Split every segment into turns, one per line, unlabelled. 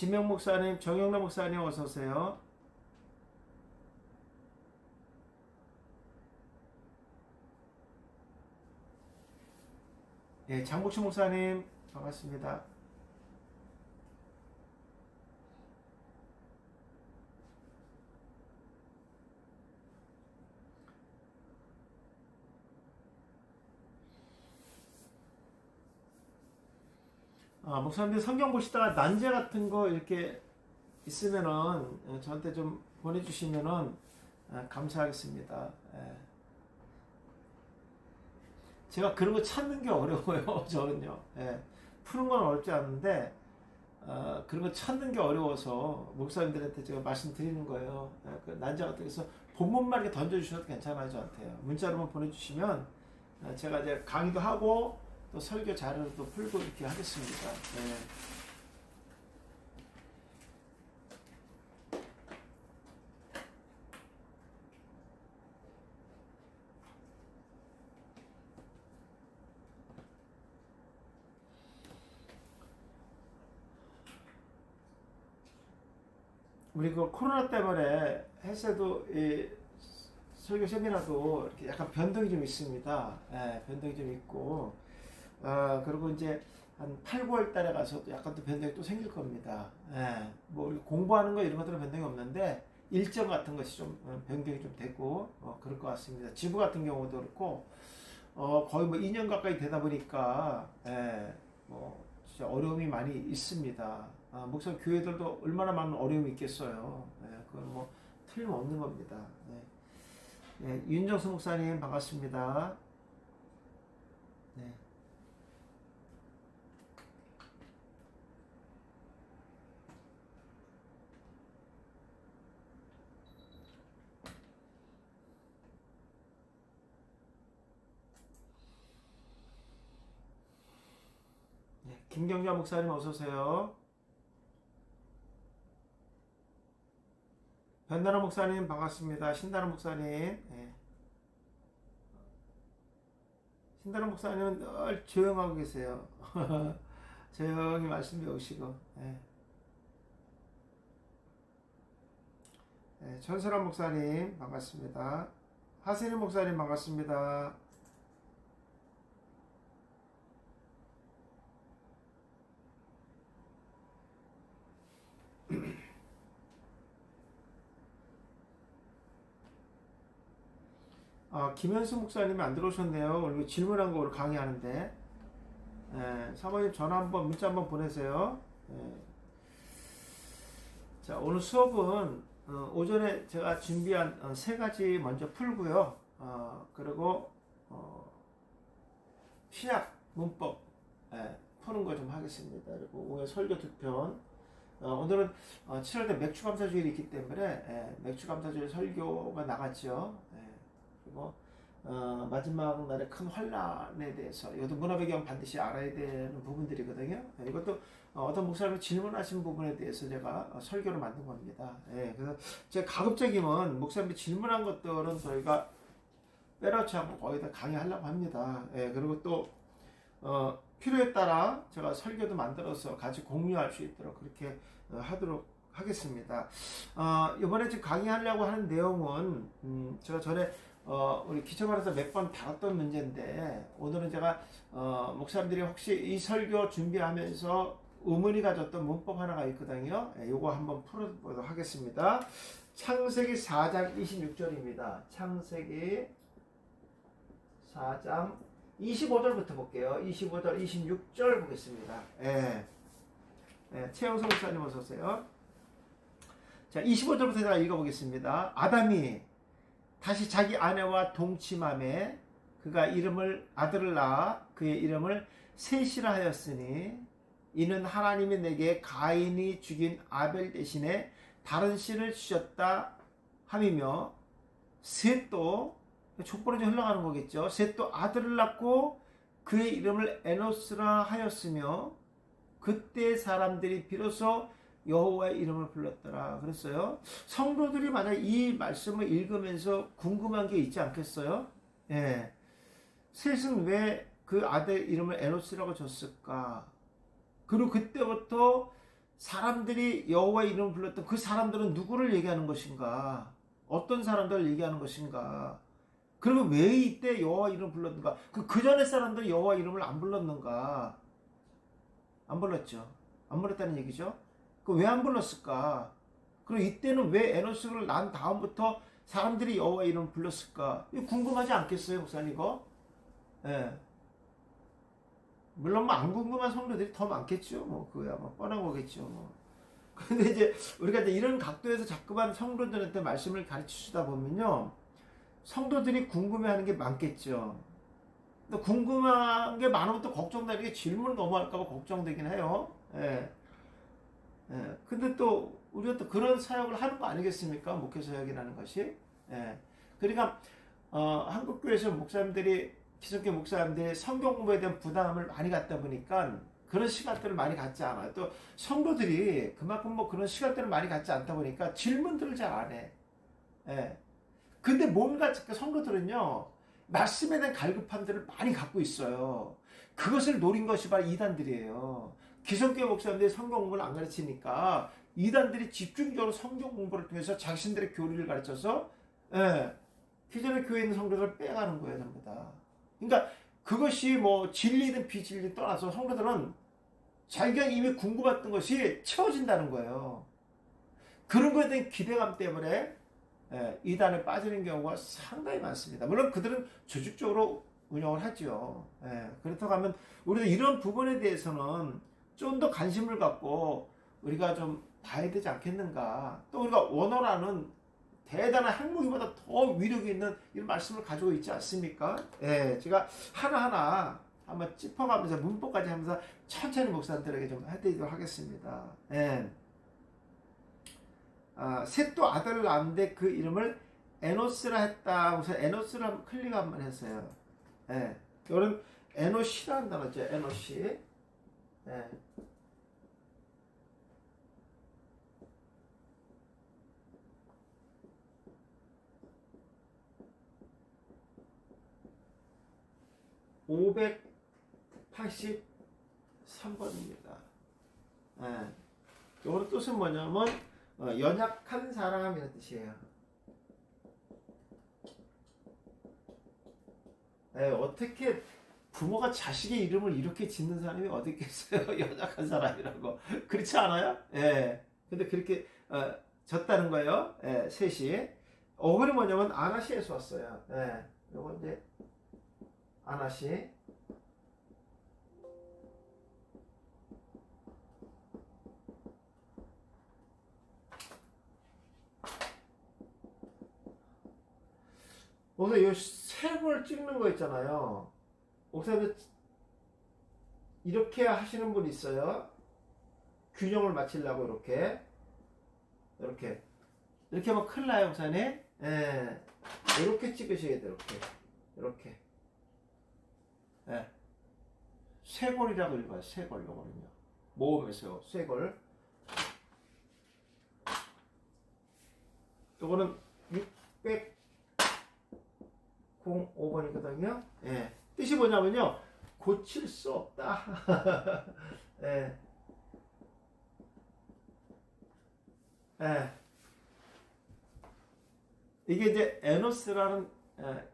지명 목사님, 정영래 목사님 어서 오세요. 예, 장복춘 목사님 반갑습니다. 목사님들 성경 보시다가 난제 같은 거 이렇게 있으면은 저한테 좀 보내주시면은 감사하겠습니다. 예. 제가 그런 거 찾는 게 어려워요. 저는요. 예. 푸는 건 어렵지 않은데 그런 거 찾는 게 어려워서 목사님들한테 제가 말씀드리는 거예요. 예. 그 난제 같은 거서 본문만 이렇게 던져주셔도 괜찮아요. 저한테요. 문자로만 보내주시면 제가 이제 강의도 하고 또 설교 자료도 풀고 이렇게 하겠습니다. 예. 우리 그 코로나 때문에 헬스도 이 설교 세미나도 이렇게 약간 변동이 좀 있습니다. 예, 변동이 좀 있고, 그리고 이제 한 8, 9월 달에 가서 또 약간 또 변동이 또 생길 겁니다. 예, 뭐 공부하는 거 이런 것들은 변동이 없는데 일정 같은 것이 좀 변경이 좀 되고 그럴 것 같습니다. 지부 같은 경우도 그렇고 거의 뭐 2년 가까이 되다 보니까 뭐 진짜 어려움이 많이 있습니다. 목사 교회들도 얼마나 많은 어려움이 있겠어요. 그건 뭐 틀림없는 겁니다. 윤정수 목사님 반갑습니다. 네. 김경자 목사님 어서 오세요. 변다라 목사님 반갑습니다. 신다라 목사님. 신다라 목사님은 늘 조용하고 계세요. 조용히 말씀 배우시고. 전설한 목사님 반갑습니다. 하세림 목사님 반갑습니다. 김현수 목사님이 안 들어오셨네요. 오늘 질문한 거 오늘 강의하는데. 사모님 전화 한번 문자 한번 보내세요. 자, 오늘 수업은 오전에 제가 준비한 세 가지 먼저 풀고요. 그리고 신약 문법 푸는 거 좀 하겠습니다. 그리고 오늘 설교 2편. 오늘은 7월에 맥주 감사 주일이 있기 때문에 맥주 감사 주일 설교가 나갔죠. 그리고 마지막 날의 큰 환란에 대해서 이것도 문화배경 반드시 알아야 되는 부분들이거든요. 이것도 어떤 목사님이 질문하신 부분에 대해서 제가 설교를 만든 겁니다. 그래서 제가 가급적이면 목사님이 질문한 것들은 저희가 빼놓지 않고 거의 다 강의하려고 합니다. 그리고 또 필요에 따라 제가 설교도 만들어서 같이 공유할 수 있도록 그렇게 하도록 하겠습니다. 이번에 지금 강의하려고 하는 내용은 제가 전에 우리 기초반에서 몇 번 다뤘던 문제인데 오늘은 제가 목사님들이 혹시 이 설교 준비하면서 의문이 가졌던 문법 하나가 있거든요. 요거 한번 풀어보도록 하겠습니다. 창세기 4장 26절입니다. 창세기 4장 25절부터 볼게요. 25절, 26절 보겠습니다. 최영석 목사님 어서 오세요. 자, 25절부터 제가 읽어보겠습니다. 아담이 다시 자기 아내와 동침함에 그가 아들을 낳아 그의 이름을 셋이라 하였으니 이는 하나님이 내게 가인이 죽인 아벨 대신에 다른 씨를 주셨다 함이며 셋도 족보로 좀 흘러가는 거겠죠. 셋도 아들을 낳고 그의 이름을 에노스라 하였으며 그때 사람들이 비로소 여호와의 이름을 불렀더라 그랬어요. 성도들이 만약 이 말씀을 읽으면서 궁금한 게 있지 않겠어요? 셋은 왜 그 아들 이름을 에노스라고 줬을까? 그리고 그때부터 사람들이 여호와 이름을 불렀던 그 사람들은 누구를 얘기하는 것인가? 어떤 사람들을 얘기하는 것인가? 그리고 왜 이때 여호와 이름을 불렀는가? 그 전에 사람들이 여호와 이름을 안 불렀는가? 안 불렀죠. 안 불렀다는 얘기죠. 그 왜 안 불렀을까? 그리고 이때는 왜 에노스를 난 다음부터 사람들이 여호와 이름을 불렀을까? 이거 궁금하지 않겠어요, 목사님 이거? 예. 물론 뭐 안 궁금한 성도들이 더 많겠죠. 뭐 그야 뭐 뻔한 거겠죠. 뭐. 근데 이제 우리가 이제 이런 각도에서 자꾸만 성도들한테 말씀을 가르치시다 보면요, 성도들이 궁금해하는 게 많겠죠. 또 궁금한 게 많으면 또 걱정되는 게 질문을 너무 할까봐 걱정되긴 해요. 예. 예. 근데 또 우리가 또 그런 사역을 하는 거 아니겠습니까? 목회 사역이라는 것이. 예. 그러니까 한국교회에서 목사님들이 기독교 목사님들이 성경 공부에 대한 부담을 많이 갖다 보니까 그런 시간들을 많이 갖지 않아요. 또 성도들이 그만큼 뭐 그런 시간들을 많이 갖지 않다 보니까 질문들을 잘 안 해. 예. 근데 뭔가 성도들은요, 말씀에 대한 갈급함들을 많이 갖고 있어요. 그것을 노린 것이 바로 이단들이에요. 기성교 목사님들이 성경 공부를 안 가르치니까 이단들이 집중적으로 성경 공부를 통해서 자신들의 교리를 가르쳐서, 예, 기존의 교회에 있는 성도들을 빼가는 거예요, 전부 다. 그러니까 그것이 뭐 진리든 비진리든 떠나서 성도들은 자기가 이미 궁금했던 것이 채워진다는 거예요. 그런 것에 대한 기대감 때문에 이단에 빠지는 경우가 상당히 많습니다. 물론 그들은 조직적으로 운영을 하죠. 그렇다고 하면 우리도 이런 부분에 대해서는 좀 더 관심을 갖고 우리가 좀 봐야 되지 않겠는가. 또 우리가 원어라는 대단한 항목이보다 더 위력이 있는 이런 말씀을 가지고 있지 않습니까? 제가 하나하나 한번 짚어가면서 문법까지 하면서 천천히 목사님들에게 좀 해드리도록 하겠습니다. 셋도 아들을 낳았는데 그 이름을 에노스라 했다. 그래서 에노스를 한번 클릭 한번 했어요. 이런 에노시라는 단어죠. 에노시. 583번입니다. 이거의 뜻은 뭐냐면 연약한 사람이라는 뜻이에요. 어떻게 부모가 자식의 이름을 이렇게 짓는 사람이 어디 있겠어요? 연약한 사람이라고. 그렇지 않아요? 근데 그렇게 졌다는 거예요. 셋이. 어근이 뭐냐면 아나시에서 왔어요. 요거 이제 아나시. 오늘 이 색을 찍는 거 있잖아요. 목사님들 이렇게 하시는 분 있어요. 균형을 맞추려고 이렇게 하면 큰일 나요, 목사님. 이렇게 찍으셔야 돼요. 이렇게. 쇄골이라고 읽어요. 쇄골. 요거는요. 모음에서 쇄골. 요거는 605번이거든요. 뜻이 뭐냐면요, 고칠 수 없다. 이게 이제 에노스라는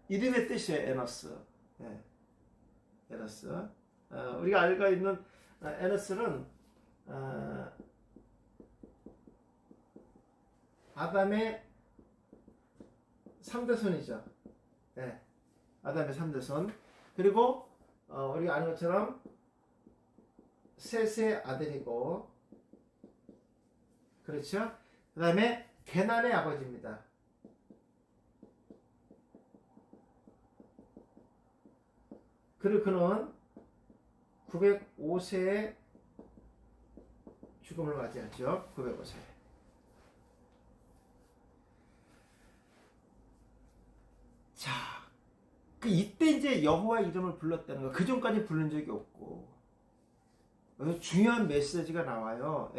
이름의 뜻이에요. 에노스. 에노스. 우리가 알고 있는 에노스는 아담의 3대손이죠. 아담의 3대손. 그리고 우리가 아는 것처럼 셋의 아들이고, 그렇죠? 그 다음에 게난의 아버지입니다. 그리고 그는 905세에 죽음을 맞이하죠. 905세. 자, 이때 이제 여호와 이름을 불렀다는 거. 그 전까지 부른 적이 없고. 그래서 중요한 메시지가 나와요.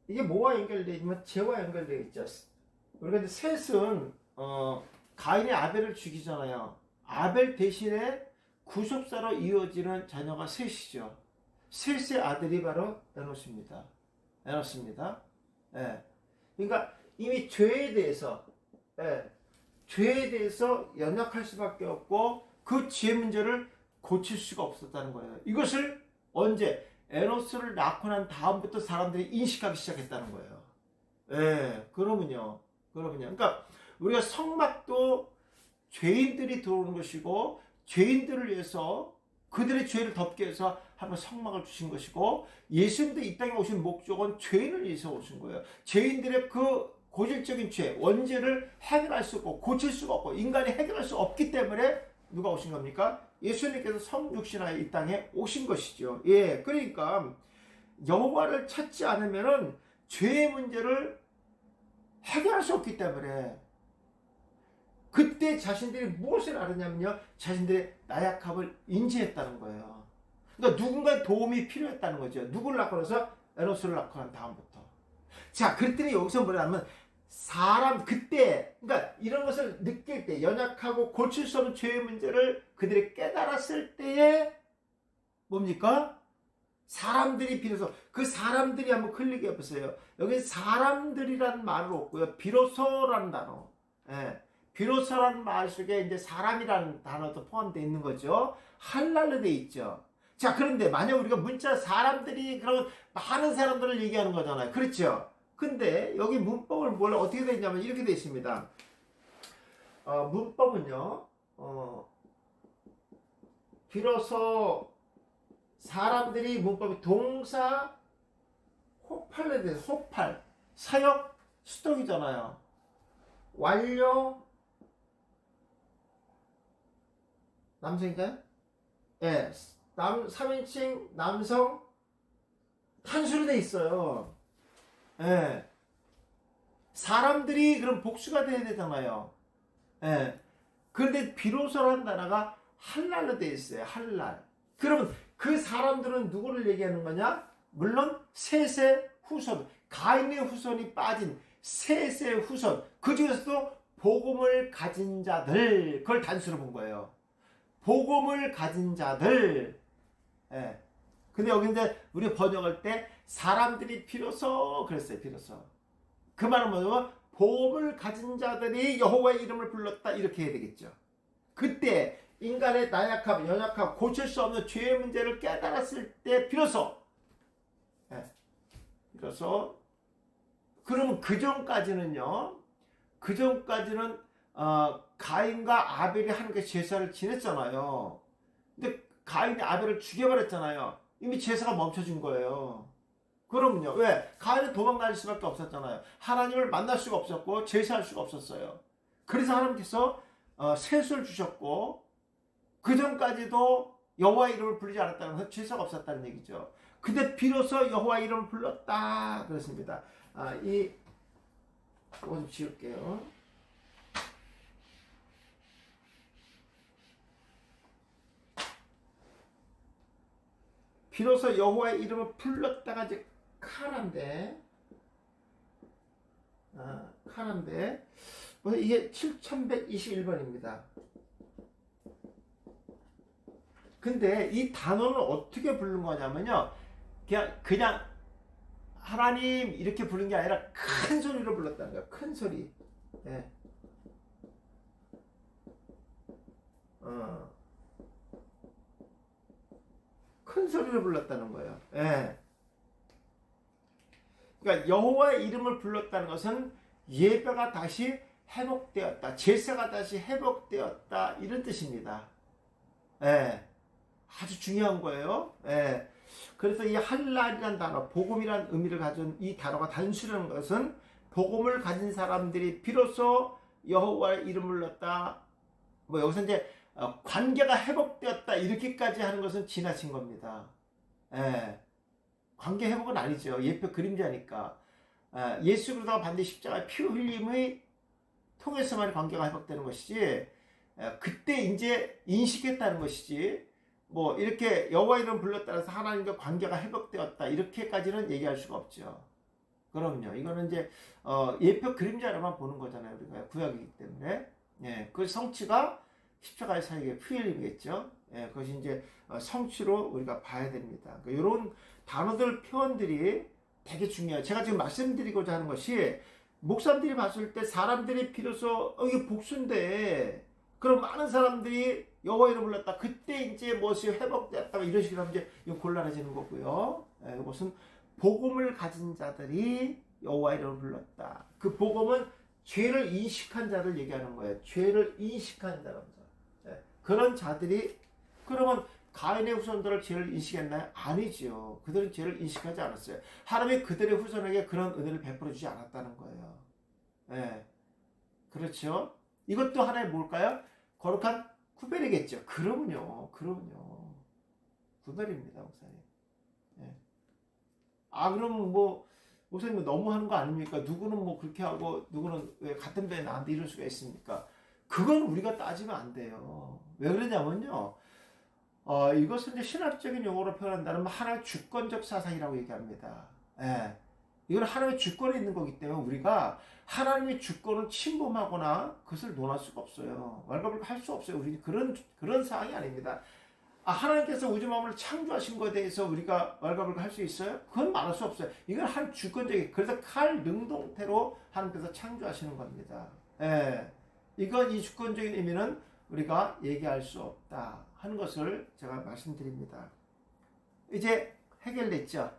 이게 뭐와 연결되어 있냐면 죄와 연결되어 있죠. 우리가 이제 셋은 가인의 아벨을 죽이잖아요. 아벨 대신에 구속사로 이어지는 자녀가 셋이죠. 셋의 아들이 바로 에노스입니다. 에노스입니다. 예. 그러니까 이미 죄에 대해서, 예, 죄에 대해서 연약할 수밖에 없고 그 죄 문제를 고칠 수가 없었다는 거예요. 이것을 언제? 에노스를 낳고 난 다음부터 사람들이 인식하기 시작했다는 거예요. 예, 그러면요. 그러니까 우리가 성막도 죄인들이 들어오는 것이고 죄인들을 위해서 그들의 죄를 덮기 위해서 한번 성막을 주신 것이고 예수님도 이 땅에 오신 목적은 죄인을 위해서 오신 거예요. 죄인들의 그 고질적인 죄, 원죄를 해결할 수 없고 고칠 수가 없고 인간이 해결할 수 없기 때문에 누가 오신 겁니까? 예수님께서 성육신하여 이 땅에 오신 것이죠. 예, 그러니까 여호와를 찾지 않으면은 죄의 문제를 해결할 수 없기 때문에 그때 자신들이 무엇을 알았냐면요, 자신들의 나약함을 인지했다는 거예요. 그러니까 누군가의 도움이 필요했다는 거죠. 누구를 낳고 나서? 에노스를 낳고 난 다음부터. 자, 그랬더니 여기서 뭐냐면 사람 그때, 그러니까 이런 것을 느낄 때, 연약하고 고칠 수 없는 죄의 문제를 그들이 깨달았을 때에 뭡니까? 사람들이 비로소, 그 사람들이 한번 클릭해 보세요. 여기 사람들이라는 말은 없고요, 비로소라는 단어. 예. 비로소라는 말 속에 이제 사람이라는 단어도 포함되어 있는 거죠. 할랄로 되어 있죠. 자, 그런데 만약 우리가 문자 사람들이 그런 많은 사람들을 얘기하는 거잖아요. 그렇죠? 근데 여기 문법을 어떻게 되어 있냐면 이렇게 되어 있습니다. 문법은요, 비로소 사람들이 문법이 동사 혹팔로 되어 있어요. 혹팔. 사역 수동이잖아요. 완료 남성인가요? 예. 3인칭 남성 단수로 돼 있어요. 예. 사람들이 그럼 복수가 돼야 되잖아요. 예. 그런데 비로소라는 단어가 할랄로 돼 있어요. 할랄. 그러면 그 사람들은 누구를 얘기하는 거냐? 물론 셋의 후손, 가인의 후손이 빠진 셋의 후손, 그 중에서도 복음을 가진 자들, 그걸 단수로 본 거예요. 복음을 가진 자들. 예. 근데 여기 이제 우리 번역할 때 사람들이 비로소 그랬어요. 비로소. 그 말은 뭐냐면 복음을 가진 자들이 여호와의 이름을 불렀다 이렇게 해야 되겠죠. 그때 인간의 나약함, 연약함, 고칠 수 없는 죄의 문제를 깨달았을 때 비로소, 예. 비로소. 그러면 그 전까지는요. 그 전까지는 가인과 아벨이 하나님께 제사를 지냈잖아요. 근데 가인이 아벨을 죽여버렸잖아요. 이미 제사가 멈춰진 거예요. 그러면요. 왜? 가인은 도망갈 수밖에 없었잖아요. 하나님을 만날 수가 없었고 제사할 수가 없었어요. 그래서 하나님께서 셋을 주셨고 그 전까지도 여호와의 이름을 부르지 않았다는 것은 제사가 없었다는 얘기죠. 근데 비로소 여호와의 이름을 불렀다 그렇습니다. 이거 좀 지울게요. 비로소 여호와의 이름을 불렀다가 이제 카란데, 카란데, 이게 7121번입니다. 근데 이 단어는 어떻게 부른 거냐면요, 그냥 하나님 이렇게 부른 게 아니라 큰 소리로 불렀다는 거예요. 큰 소리. 예. 큰 소리로 불렀다는 거예요. 예. 그러니까 여호와의 이름을 불렀다는 것은 예배가 다시 회복되었다, 제사가 다시 회복되었다 이런 뜻입니다. 예. 아주 중요한 거예요. 예. 그래서 이 할랄이라는 단어, 복음이라는 의미를 가진 이 단어가 단수라는 것은 복음을 가진 사람들이 비로소 여호와의 이름을 불렀다. 뭐 여기서 이제 관계가 회복되었다 이렇게까지 하는 것은 지나친 겁니다. 예. 관계 회복은 아니죠. 예표 그림자니까. 예수 그리스도가 반드시 십자가의 피 흘림의 통해서만 관계가 회복되는 것이지, 그때 이제 인식했다는 것이지, 뭐 이렇게 여호와 이름 불렀다 해서 하나님과 관계가 회복되었다 이렇게까지는 얘기할 수가 없죠. 그럼요. 이거는 이제 예표 그림자로만 보는 거잖아요. 우리가 구약이기 때문에. 예. 그 성취가 십자가의 사역의 퓨엘이겠죠. 예, 그것이 이제 성취로 우리가 봐야 됩니다. 그러니까 이런 단어들 표현들이 되게 중요해요. 제가 지금 말씀드리고자 하는 것이 목사님들이 봤을 때 사람들이 비로소 이게 복수인데 그럼 많은 사람들이 여호와 이름을 불렀다. 그때 이제 무엇이 회복됐다. 이런 식으로 하면 이제 이거 곤란해지는 거고요. 예, 이것은 복음을 가진 자들이 여호와 이름을 불렀다. 그 복음은 죄를 인식한 자를 얘기하는 거예요. 죄를 인식한 자라면서. 예, 그런 자들이 그러면 가인의 후손들을 죄를 인식했나요? 아니죠. 그들은 죄를 인식하지 않았어요. 하나님이 그들의 후손에게 그런 은혜를 베풀어 주지 않았다는 거예요. 예. 그렇죠? 이것도 하나의 뭘까요? 거룩한 구별이겠죠. 그러면요. 구별입니다, 목사님. 예. 그럼 목사님 너무 하는 거 아닙니까? 누구는 그렇게 하고, 누구는 왜 같은 배에 나한테 이럴 수가 있습니까? 그건 우리가 따지면 안 돼요. 왜 그러냐면요. 이것은 이제 신학적인 용어로 표현한다면 하나의 주권적 사상이라고 얘기합니다. 예. 이건 하나님의 주권에 있는 거기 때문에 우리가 하나님의 주권을 침범하거나 그것을 논할 수가 없어요. 왈가불가 할 수 없어요. 우리 그런 상황이 아닙니다. 하나님께서 우주 만물을 창조하신 것에 대해서 우리가 왈가불가 할 수 있어요? 그건 말할 수 없어요. 이건 한 주권적인, 그래서 칼 능동태로 하나님께서 창조하시는 겁니다. 예. 이건 이 주권적인 의미는 우리가 얘기할 수 없다 하는 것을 제가 말씀드립니다. 이제 해결됐죠?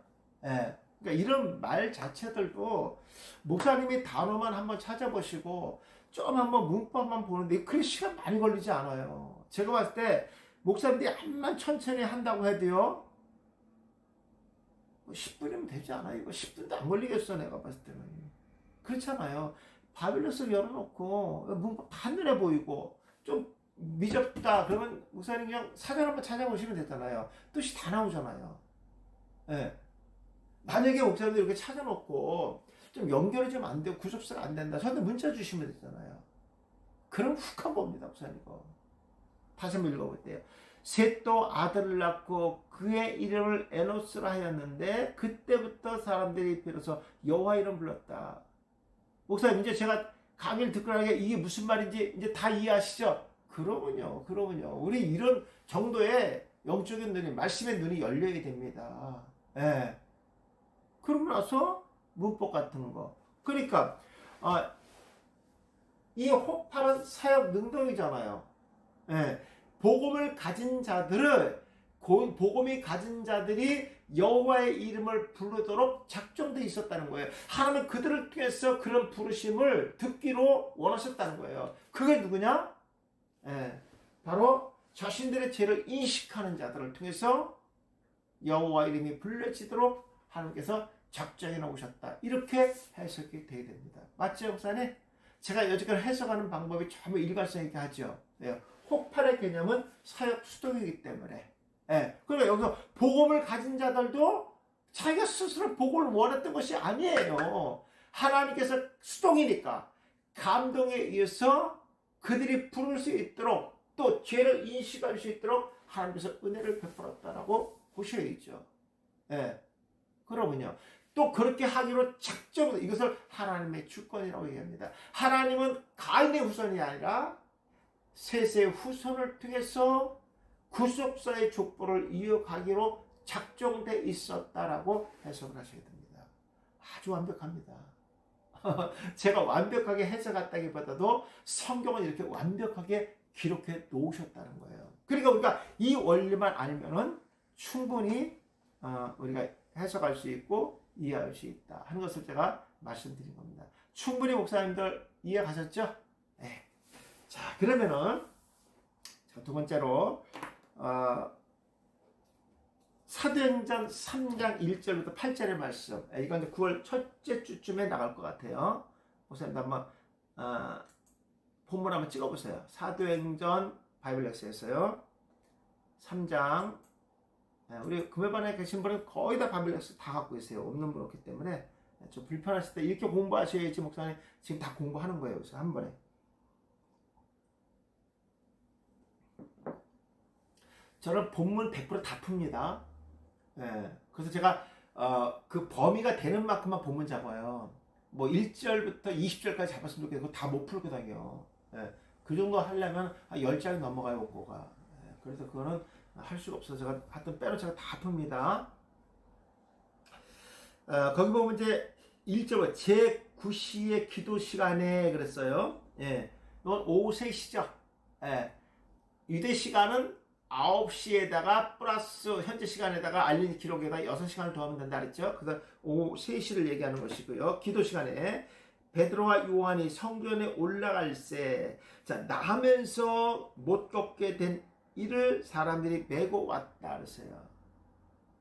예. 그러니까 이런 말 자체들도 목사님이 단어만 한번 찾아보시고 좀 한번 문법만 보는데 그게 시간 많이 걸리지 않아요. 제가 봤을 때 목사님들이 한만 천천히 한다고 해도요 10분이면 되지 않아요. 이거 10분도 안 걸리겠어 내가 봤을 때는. 그렇잖아요. 바빌로스를 열어놓고 문법 다 눈에 보이고 좀 미적다 그러면 목사님 그냥 사전 한번 찾아보시면 되잖아요. 뜻이 다 나오잖아요. 예. 만약에 목사님들 이렇게 찾아놓고 좀 연결이 좀 안 되고 구속사가 안 된다. 저한테 문자 주시면 되잖아요. 그럼 훅 한 겁니다, 목사님 이거. 다시 한번 읽어볼게요. 셋도 아들을 낳고 그의 이름을 에노스라 하였는데 그때부터 사람들이 비로소 여호와 이름 불렀다. 목사님 이제 제가 강의를 듣고 나게 이게 무슨 말인지 이제 다 이해하시죠? 그러면요. 우리 이런 정도의 영적인 눈이, 말씀의 눈이 열려야 됩니다. 예. 그러고 나서 문법 같은 거. 그러니까 이 호파는 사역 능동이잖아요. 예. 복음을 가진 자들을 복음이 가진 자들이 여호와의 이름을 부르도록 작정되어 있었다는 거예요. 하나님은 그들을 통해서 그런 부르심을 듣기로 원하셨다는 거예요. 그게 누구냐? 예. 바로 자신들의 죄를 인식하는 자들을 통해서 여호와 이름이 불려지도록 하나님께서 작정해 놓으셨다. 이렇게 해석이 되어야 됩니다. 맞죠, 목사님? 제가 여지까지 해석하는 방법이 전부 일관성 있게 하죠. 네. 혹팔의 개념은 사역 수동이기 때문에. 네. 그러니까 여기서 복음을 가진 자들도 자기가 스스로 복음을 원했던 것이 아니에요. 하나님께서 수동이니까 감동에 의해서 그들이 부를 수 있도록 또 죄를 인식할 수 있도록 하나님께서 은혜를 베풀었다라고 보셔야죠. 네. 그러면요. 또 그렇게 하기로 작정을 이것을 하나님의 주권이라고 얘기합니다. 하나님은 가인의 후손이 아니라 셋의 후손을 통해서 구속사의 족보를 이어가기로 작정돼 있었다라고 해석을 하셔야 됩니다. 아주 완벽합니다. 제가 완벽하게 해석했다기보다도 성경은 이렇게 완벽하게 기록해 놓으셨다는 거예요. 그러니까 우리가 이 원리만 알면은 충분히 우리가 해석할 수 있고 이해할 수 있다 하는 것을 제가 말씀드린 겁니다. 충분히 목사님들 이해 가셨죠? 네. 자, 그러면은 두 번째로 사도행전 3장 1절부터 8절의 말씀. 이건 이제 9월 첫째 주쯤에 나갈 것 같아요. 목사님도 한번 본문 한번 찍어보세요. 사도행전 바이블렉스에서요. 3장. 우리 금요반에 계신 분은 거의 다 바이블렉스 다 갖고 계세요. 없는 분 없기 때문에 좀 불편하실 때 이렇게 공부하셔야지 목사님 지금 다 공부하는 거예요. 그래서 한 번에. 저는 본문 100% 다 풉니다. 그래서 제가 그 범위가 되는 만큼만 본문 잡아요. 뭐 1절부터 20절까지 잡았으면 좋겠고 다 못 풀거든요. 그 정도 하려면 한 10장이 넘어가요, 원고가. 그래서 그거는 할 수가 없어서 제가 하여튼 빼놓자가 다 풉니다. 거기 보면 이제 1절 제9시의 기도 시간에 그랬어요. 예. 이건 오후 3시죠. 예. 유대 시간은 9시에다가 플러스 현재 시간에다가 알린 기록에다 6시간을 더하면 된다 그랬죠. 그래서 오후 3시를 얘기하는 것이고요. 기도 시간에 베드로와 요한이 성전에 올라갈 때, 자, 나면서 못 걷게 된 이를 사람들이 메고 왔다 그랬어요.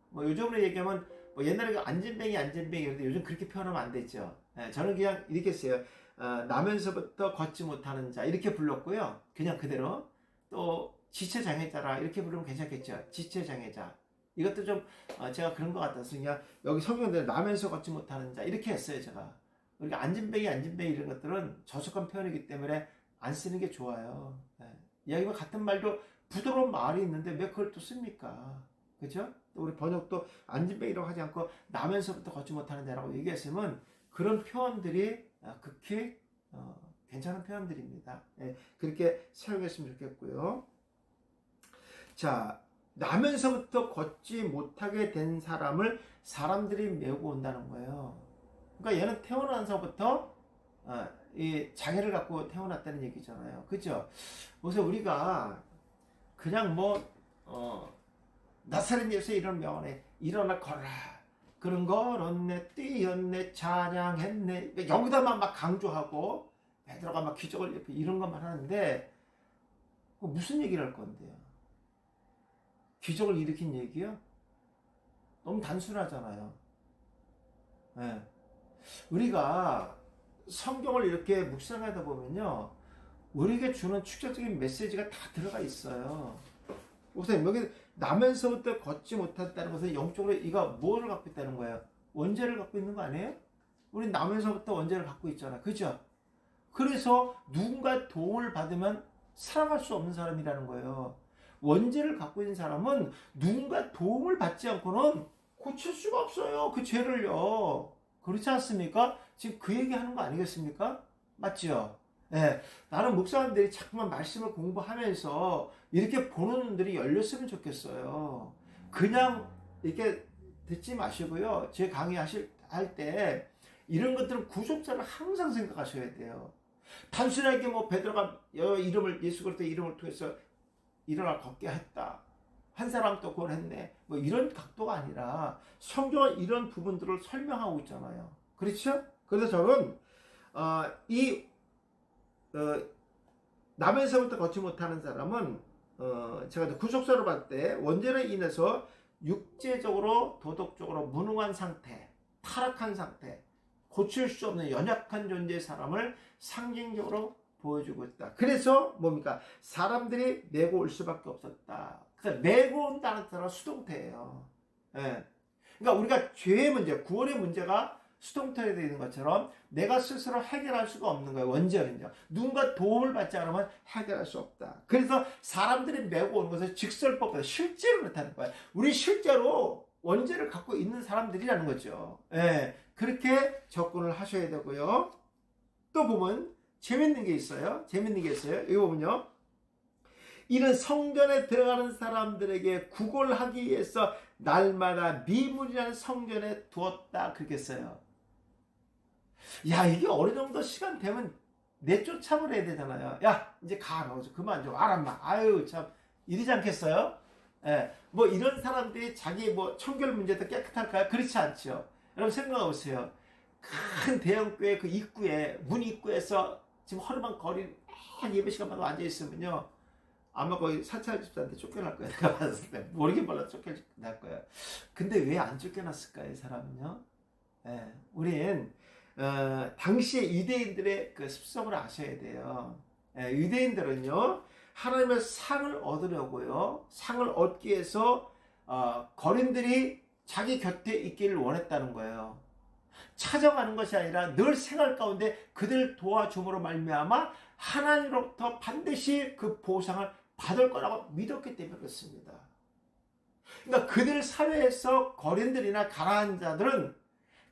뭐 요즘으로 얘기하면 뭐 옛날에 그 안진뱅이 그런데 요즘 그렇게 표현하면 안 되죠. 예, 저는 그냥 이렇게 써요. 나면서부터 걷지 못하는 자 이렇게 불렀고요. 그냥 그대로 또 지체장애자라 이렇게 부르면 괜찮겠죠. 지체장애자 이것도 좀 제가 그런 것 같아서 그냥 여기 성경대로 나면서 걷지 못하는 자 이렇게 했어요. 제가 우리가 안진뱅이 이런 것들은 저속한 표현이기 때문에 안 쓰는 게 좋아요. 예. 이야기가 같은 말도 부드러운 말이 있는데 왜 그걸 또 씁니까? 그죠? 또 우리 번역도 안진뱅이라고 하지 않고 나면서부터 걷지 못하는 자라고 얘기했으면 그런 표현들이 극히 괜찮은 표현들입니다. 예, 그렇게 사용했으면 좋겠고요. 자, 나면서부터 걷지 못하게 된 사람을 사람들이 메고 온다는 거예요. 그러니까 얘는 태어나서부터 이 장애를 갖고 태어났다는 얘기잖아요. 그죠? 그래서 우리가 그냥 나사렛 예수의 이런 명언에 일어나 걸어라. 그런 걸었네, 뛰었네, 찬양했네. 여기다만 막 강조하고 베드로가 막 기적을 이런 것만 하는데 무슨 얘기를 할 건데요? 기적을 일으킨 얘기요? 너무 단순하잖아요. 네. 우리가 성경을 이렇게 묵상하다 보면요, 우리에게 주는 축적적인 메시지가 다 들어가 있어요. 우선 여기 나면서부터 걷지 못했다는 것은 영적으로 이가 뭐를 갖고 있다는 거예요? 원죄를 갖고 있는 거 아니에요? 우리 나면서부터 원죄를 갖고 있잖아. 그죠? 그래서 누군가 도움을 받으면 살아갈 수 없는 사람이라는 거예요. 원죄를 갖고 있는 사람은 누군가 도움을 받지 않고는 고칠 수가 없어요. 그 죄를요. 그렇지 않습니까? 지금 그 얘기하는 거 아니겠습니까? 맞죠? 예, 나는 목사님들이 자꾸만 말씀을 공부하면서 이렇게 보는 눈들이 열렸으면 좋겠어요. 그냥 이렇게 듣지 마시고요. 제 할 때 이런 것들은 구속자를 항상 생각하셔야 돼요. 단순하게 베드로가 예수 그리스도의 이름을 통해서 일어나 걷게 했다. 한 사람 또 그걸 했네. 이런 각도가 아니라 성경은 이런 부분들을 설명하고 있잖아요. 그렇죠? 그래서 저는 나면서부터 걷지 못하는 사람은 제가 구속사로 봤을 때 원죄로 인해서 육체적으로 도덕적으로 무능한 상태, 타락한 상태, 고칠 수 없는 연약한 존재의 사람을 상징적으로 보여주고 있다. 그래서 뭡니까? 사람들이 메고 올 수밖에 없었다. 그래서 메고 온다는 단어가 수동태예요. 예. 그러니까 우리가 죄의 문제, 구원의 문제가 수동태에 되어 있는 것처럼 내가 스스로 해결할 수가 없는 거예요. 원죄는요. 누군가 도움을 받지 않으면 해결할 수 없다. 그래서 사람들이 메고 오는 것은 직설법보다 실제로 그렇다는 거예요. 우리 실제로 원죄를 갖고 있는 사람들이라는 거죠. 예. 그렇게 접근을 하셔야 되고요. 또 보면 재밌는 게 있어요. 이거 보면요. 이는 성전에 들어가는 사람들에게 구걸하기 위해서 날마다 미문이라는 성전에 두었다. 그렇게 써요. 야, 이게 어느 정도 시간 되면 내쫓아버려야 되잖아요. 야, 이제 가. 너 그만 좀 알았마. 아유, 참. 이러지 않겠어요? 예. 이런 사람들이 자기 청결 문제도 깨끗할까요? 그렇지 않죠. 여러분 생각해 보세요. 큰 대형교회 그 입구에, 문 입구에서 지금 허름한 거리 한 예배 시간마다 앉아있으면요. 아마 거의 사찰 집사한테 쫓겨날 거예요. 내가 봤을 때. 모르긴 몰라도 쫓겨날 거예요. 근데 왜 안 쫓겨났을까요? 이 사람은요? 예. 우린, 당시에 유대인들의 그 습성을 아셔야 돼요. 예, 유대인들은요, 하나님의 상을 얻으려고요, 상을 얻기 위해서, 거린들이 자기 곁에 있기를 원했다는 거예요. 찾아가는 것이 아니라 늘 생활 가운데 그들을 도와줌으로 말미암아 하나님으로부터 반드시 그 보상을 받을 거라고 믿었기 때문에 그렇습니다. 그러니까 그들 사회에서 거린들이나 가난한 자들은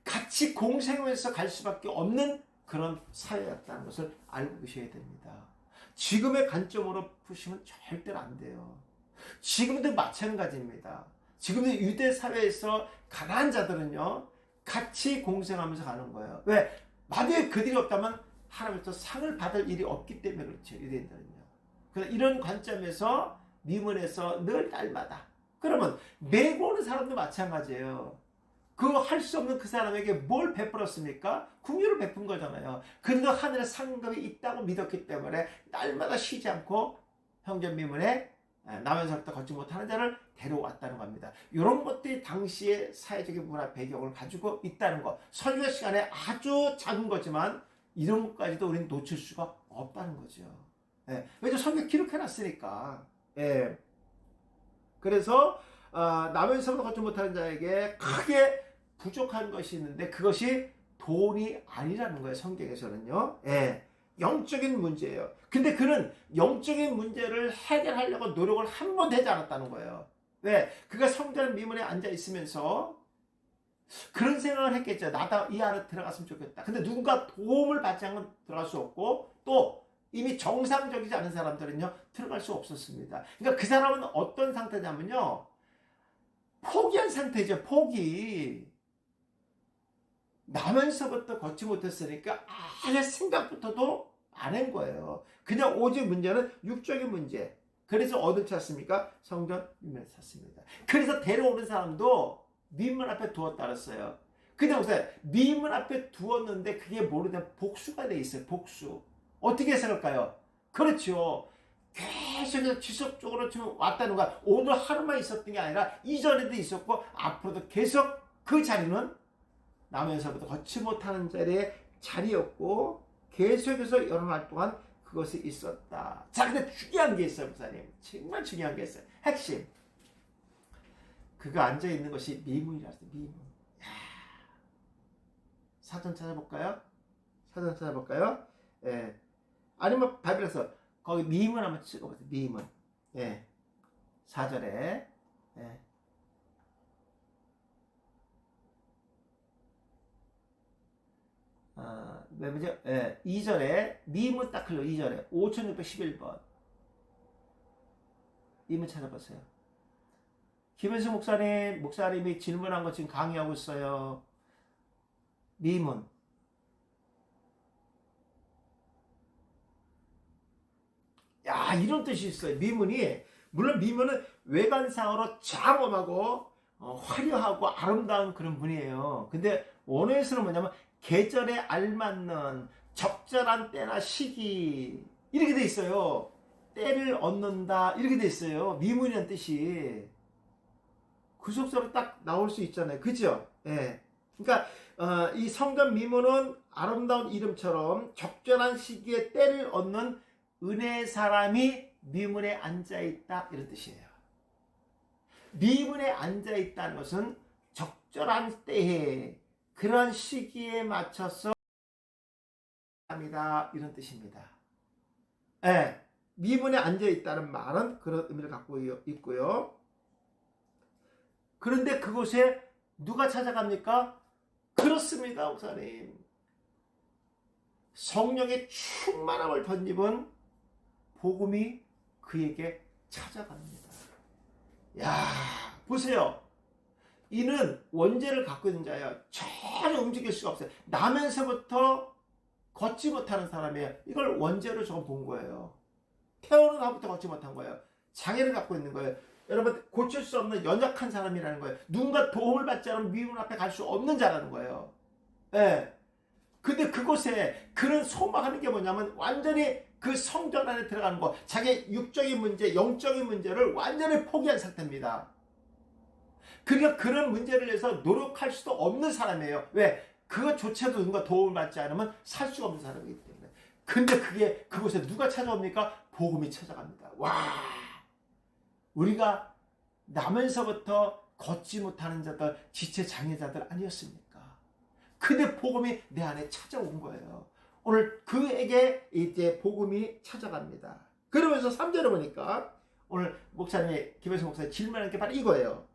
같이 공생하면서 갈 수밖에 없는 그런 사회였다는 것을 알고 계셔야 됩니다. 지금의 관점으로 보시면 절대로 안 돼요. 지금도 마찬가지입니다. 지금도 유대 사회에서 가난한 자들은요, 같이 공생하면서 가는 거예요. 왜? 만약에 그들이 없다면 하나님께서 상을 받을 일이 없기 때문에 그렇죠. 유대인들은요. 그래서 이런 관점에서 미문에서 늘 날마다. 그러면 메고 오는 사람도 마찬가지예요. 그 할 수 없는 그 사람에게 뭘 베풀었습니까? 궁유를 베푼 거잖아요. 그도 하늘에 상급이 있다고 믿었기 때문에 날마다 쉬지 않고 형제 미문에 남에서부터 걷지 못하는 자를 데려왔다는 겁니다. 이런 것들이 당시의 사회적인 문화 배경을 가지고 있다는 것. 설교 시간에 아주 작은 거지만 이런 것까지도 우리는 놓칠 수가 없다는 거죠. 예. 왜냐면 설교 기록해놨으니까. 예. 그래서 남에서부터 걷지 못하는 자에게 크게 부족한 것이 있는데 그것이 돈이 아니라는 거예요. 성경에서는요. 예. 영적인 문제예요. 근데 그는 영적인 문제를 해결하려고 노력을 한 번도 하지 않았다는 거예요. 왜? 그가 성전 미문에 앉아 있으면서 그런 생각을 했겠죠. 나도 이 안에 들어갔으면 좋겠다. 근데 누군가 도움을 받지 않으면 들어갈 수 없고 또 이미 정상적이지 않은 사람들은요 들어갈 수 없었습니다. 그러니까 그 사람은 어떤 상태냐면요 포기한 상태죠. 포기. 나면서부터 걷지 못했으니까 아예 생각부터도 안 한 거예요. 그냥 오직 문제는 육적인 문제. 그래서 어딜 찾습니까? 성전 미문을 찾습니다. 그래서 데려오는 사람도 미문 앞에 두었다 그랬어요. 근데 보세요. 미문 앞에 두었는데 그게 모르면 복수가 돼 있어요. 복수. 어떻게 해석할까요? 그렇죠. 계속 지속적으로 지금 왔다는 거야. 오늘 하루만 있었던 게 아니라 이전에도 있었고 앞으로도 계속 그 자리는 나면서부터 걷지 못하는 자리였고 계속해서 여러 날 동안 그것이 있었다. 자, 근데 중요한 게 있어요, 목사님. 정말 중요한 게 있어요. 핵심. 그가 앉아있는 것이 미문이라서 미문. 사전 찾아볼까요? 사전 찾아볼까요? 예. 아니면 바이블에서 거기 미문 한번 찍어보세요. 미문. 예. 4절에. 예. 몇 문제? 예. 2절에 미문 딱 흘러. 2절에 5611번. 미문 찾아보세요. 김현수 목사님이 질문한 거 지금 강의하고 있어요. 미문. 야, 이런 뜻이 있어요. 미문이. 물론 미문은 외관상으로 장엄하고 화려하고 아름다운 그런 문이에요. 근데 원어에서는 뭐냐면 계절에 알맞는 적절한 때나 시기 이렇게 돼 있어요. 때를 얻는다 이렇게 돼 있어요. 미문이라는 뜻이. 구속사로 딱 나올 수 있잖아요. 그죠? 예. 그러니까 이 성전 미문은 아름다운 이름처럼 적절한 시기에 때를 얻는 은혜의 사람이 미문에 앉아있다 이런 뜻이에요. 미문에 앉아있다는 것은 적절한 때에 그런 시기에 맞춰서 합니다 이런 뜻입니다. 예. 미문에 앉아있다는 말은 그런 의미를 갖고 있고요. 그런데 그곳에 누가 찾아갑니까? 그렇습니다, 목사님. 성령의 충만함을 덧입은 복음이 그에게 찾아갑니다. 야, 보세요. 이는 원죄를 갖고 있는 자예요. 전혀 움직일 수가 없어요. 나면서부터 걷지 못하는 사람이에요. 이걸 원죄로 저건 본 거예요. 태어난 나부터 걷지 못한 거예요. 장애를 갖고 있는 거예요. 여러분 고칠 수 없는 연약한 사람이라는 거예요. 누군가 도움을 받지 않으면 미문 앞에 갈 수 없는 자라는 거예요. 예. 근데 그곳에 그런 소망하는 게 뭐냐면 완전히 그 성전 안에 들어가는 거, 자기의 육적인 문제, 영적인 문제를 완전히 포기한 상태입니다. 그러니까 그런 문제를 위해서 노력할 수도 없는 사람이에요. 왜? 그것조차도 누군가 도움을 받지 않으면 살 수가 없는 사람이기 때문에. 근데 그게 그곳에 누가 찾아옵니까? 복음이 찾아갑니다. 와, 우리가 나면서부터 걷지 못하는 자들, 지체 장애자들 아니었습니까? 근데 복음이 내 안에 찾아온 거예요. 오늘 그에게 이제 복음이 찾아갑니다. 그러면서 3절에 보니까 오늘 목사님이 김혜수 목사님 질문하는 게 바로 이거예요.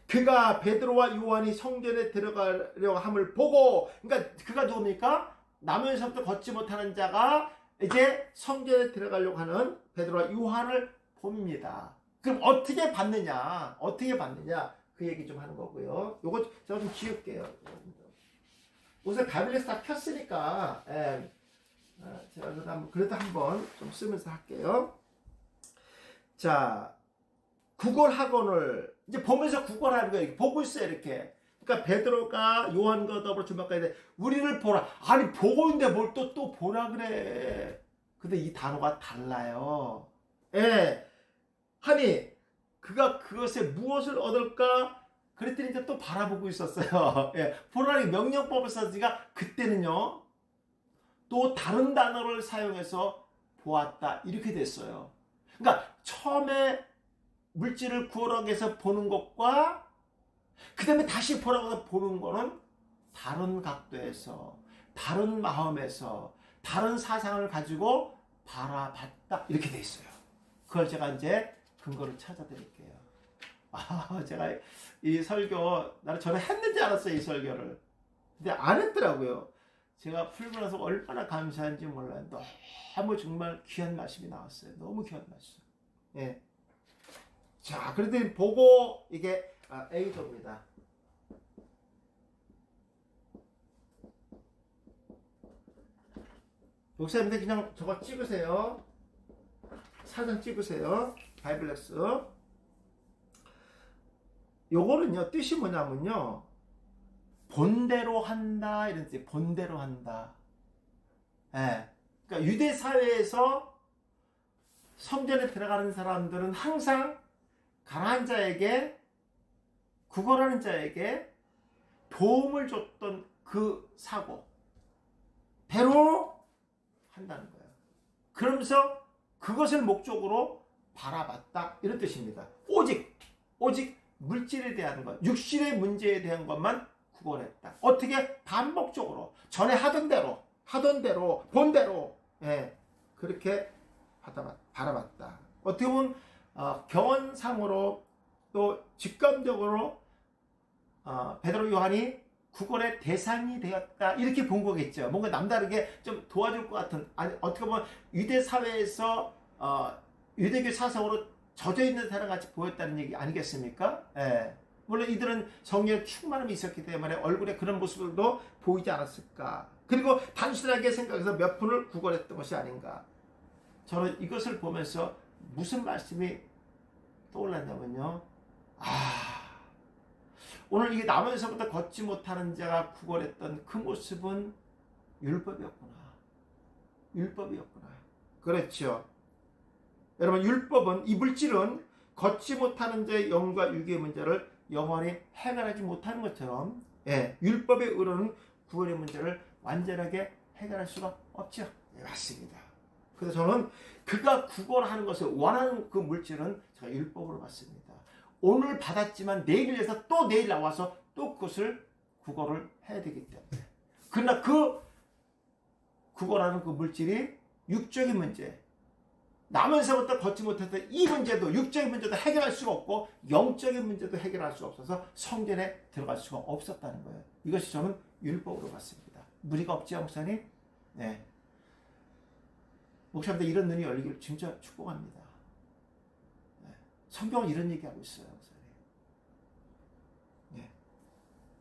그가 베드로와 요한이 성전에 들어가려고 함을 보고, 그러니까 그가 누굽니까? 나면서부터 걷지 못하는 자가 이제 성전에 들어가려고 하는 베드로와 요한을 봅니다. 그럼 어떻게 받느냐? 어떻게 받느냐? 그 얘기 좀 하는 거고요. 요거 제가 좀 지울게요. 우선 바이블에서 다 켰으니까, 제가 그래도 한번 좀 쓰면서 할게요. 자, 구걸 학원을 이제 보면서 구걸하는 거예요. 보고 있어요, 이렇게. 그러니까 베드로가 요한과 더불어 주막까지 우리를 보라. 아니 보고 있는데 뭘 또 보라 그래. 근데 이 단어가 달라요. 예. 하니 그가 그것에 무엇을 얻을까? 그랬더니 이제 또 바라보고 있었어요. 예. 보라는 명령법을 썼으니까 그때는요. 또 다른 단어를 사용해서 보았다. 이렇게 됐어요. 그러니까 처음에 물질을 구하기 위해서 보는 것과 그 다음에 다시 보라고 해서 보는 거는 다른 각도에서, 다른 마음에서, 다른 사상을 가지고 바라봤다. 이렇게 돼 있어요. 그걸 제가 이제 근거를 찾아드릴게요. 제가 이 설교, 나는 전에 했는지 알았어요, 이 설교를. 근데 안 했더라고요. 제가 풀고 나서 얼마나 감사한지 몰라요. 너무 정말 귀한 말씀이 나왔어요. 너무 귀한 말씀. 예. 자, 그랬더니 보고, 이게, A도입니다. 목사님들 그냥 저거 찍으세요. 사진 찍으세요. 바이블렉스. 요거는요, 뜻이 뭐냐면요. 본대로 한다, 이런 뜻이에요. 본대로 한다. 예. 그러니까 유대 사회에서 성전에 들어가는 사람들은 항상 가난한 자에게, 구걸하는 자에게 도움을 줬던 그 사고, 대로 한다는 거예요. 그러면서 그것을 목적으로 바라봤다. 이런 뜻입니다. 오직 물질에 대한 것, 육신의 문제에 대한 것만 구걸했다. 어떻게? 반복적으로 전에 하던 대로 본 대로, 예, 그렇게 바라봤다. 어떻게 보면 경험상으로 또 직감적으로 베드로 요한이 구걸의 대상이 되었다. 이렇게 본 거겠죠. 뭔가 남다르게 좀 도와줄 것 같은, 아니, 어떻게 보면 유대 사회에서 유대교 사상으로 젖어 있는 사람 같이 보였다는 얘기 아니겠습니까? 예. 물론 이들은 성령의 충만함이 있었기 때문에 얼굴에 그런 모습들도 보이지 않았을까. 그리고 단순하게 생각해서 몇 분을 구걸했던 것이 아닌가. 저는 이것을 보면서 무슨 말씀이 떠올랐냐면요. 오늘 이게 나면서부터 걷지 못하는 자가 구걸했던 그 모습은 율법이었구나. 율법이었구나. 그렇죠. 여러분, 율법은, 이 물질은 걷지 못하는 자의 영과 육의 문제를 영원히 해결하지 못하는 것처럼, 예, 율법의 의로는 구원의 문제를 완전하게 해결할 수가 없죠. 예, 맞습니다. 그래서 저는 그가 구걸하는 것을 원하는 그 물질은 제가 율법으로 봤습니다. 오늘 받았지만 내일 위해서 또 내일 나와서 또 그것을 구걸을 해야 되기 때문에. 그러나 그 구걸하는 그 물질이 육적인 문제, 나면서부터 걷지 못했던 이 문제도, 육적인 문제도 해결할 수가 없고 영적인 문제도 해결할 수가 없어서 성전에 들어갈 수가 없었다는 거예요. 이것이 저는 율법으로 봤습니다. 무리가 없지요, 목사님? 네. 목사님들 이런 눈이 열리기를 진짜 축복합니다. 네. 성경은 이런 얘기하고 있어요, 목사님. 네.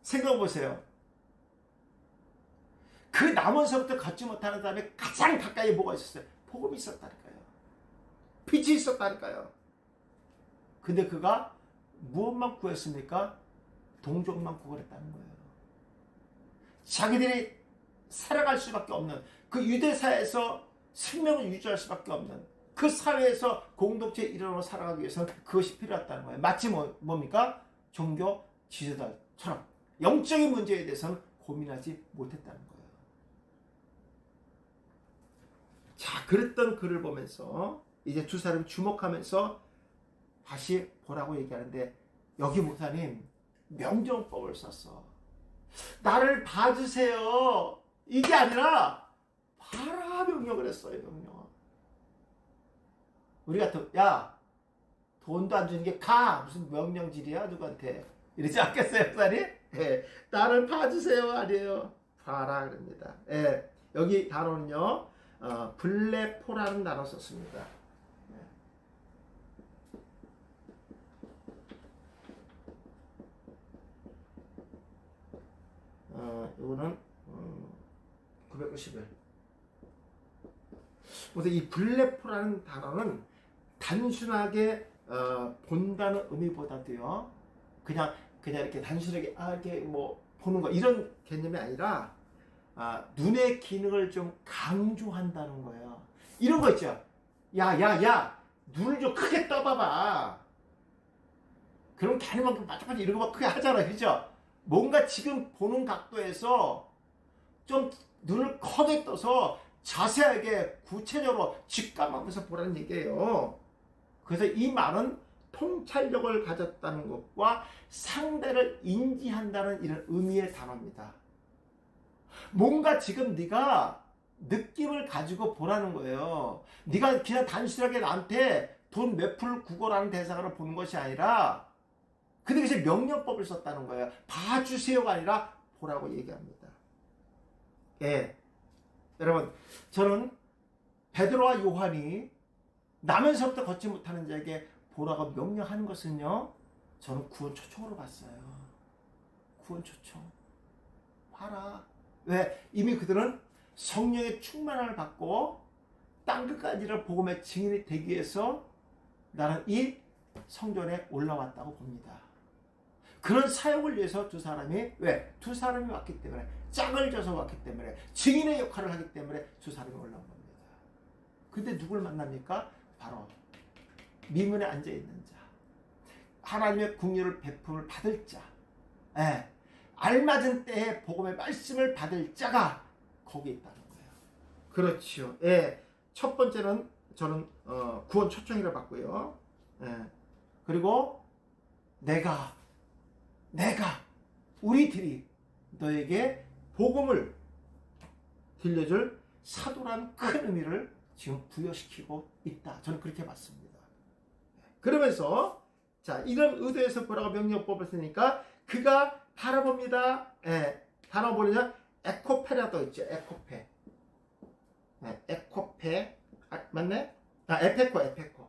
생각해보세요. 그 남원서부터 걷지 못하는 사람이 가장 가까이 뭐가 있었어요? 복음이 있었다니까요. 빛이 있었다니까요. 근데 그가 무엇만 구했습니까? 동족만 구걸했다는 거예요. 자기들이 살아갈 수밖에 없는, 그 유대사에서 생명을 유지할 수밖에 없는 그 사회에서 공동체 일원으로 살아가기 위해서는 그것이 필요했다는 거예요. 마치 뭡니까? 종교 지도자처럼 영적인 문제에 대해서는 고민하지 못했다는 거예요. 자, 그랬던 그를 보면서 이제 두 사람이 주목하면서 다시 보라고 얘기하는데, 여기 목사님 명정법을 썼어. 나를 봐주세요. 이게 아니라 봐라 명령을 했어요. 명령. 우리 같은, 야, 돈도 안 주는 게 가, 무슨 명령질이야 누구한테, 이러지 않겠어요, 목사님? 예, 나를 봐주세요 아니에요. 봐라 그럽니다. 예, 여기 단어는요, 블레포라는 단어 썼습니다. 이거는 991. 그래서 이 블레포라는 단어는 단순하게 본다는 의미보다도요, 그냥 이렇게 단순하게 이렇게 뭐 보는 거 이런 개념이 아니라 눈의 기능을 좀 강조한다는 거예요. 이런 거 있죠. 야, 눈을 좀 크게 떠봐봐. 그럼 개념만큼 마찬가지 이런 거 크게 하잖아요, 그죠? 뭔가 지금 보는 각도에서 좀 눈을 크게 떠서 자세하게 구체적으로 직감하면서 보라는 얘기예요. 그래서 이 말은 통찰력을 가졌다는 것과 상대를 인지한다는 이런 의미의 단어입니다. 뭔가 지금 네가 느낌을 가지고 보라는 거예요. 네가 그냥 단순하게 나한테 돈 몇 풀 국어라는 대상으로 보는 것이 아니라, 근데 그래서 명령법을 썼다는 거예요. 봐주세요가 아니라 보라고 얘기합니다. 예, 여러분, 저는 베드로와 요한이 나면서부터 걷지 못하는 자에게 보라고 명령하는 것은요, 저는 구원 초청으로 봤어요. 구원 초청. 봐라. 왜? 이미 그들은 성령의 충만함을 받고 땅끝까지를 복음의 증인이 되기 위해서 나는 이 성전에 올라왔다고 봅니다. 그런 사역을 위해서 두 사람이, 왜? 두 사람이 왔기 때문에, 짝을 져서 왔기 때문에, 증인의 역할을 하기 때문에 두 사람이 올라온 겁니다. 근데 누굴 만납니까? 바로 미문에 앉아있는 자, 하나님의 긍휼을 베품을 받을 자, 알맞은 때에 복음의 말씀을 받을 자가 거기 있다는 거예요. 그렇죠. 첫 번째는 저는 구원 초청이라 봤고요. 그리고 내가 우리들이 너에게 복음을 들려줄 사도란 큰 의미를 지금 부여시키고 있다. 저는 그렇게 봤습니다. 그러면서 자, 이런 의도에서 보라고 명령법을 쓰니까 그가 바라봅니다. 단어 보려면 에코페라도 있죠. 에코페. 에코페. 맞네? 에페코.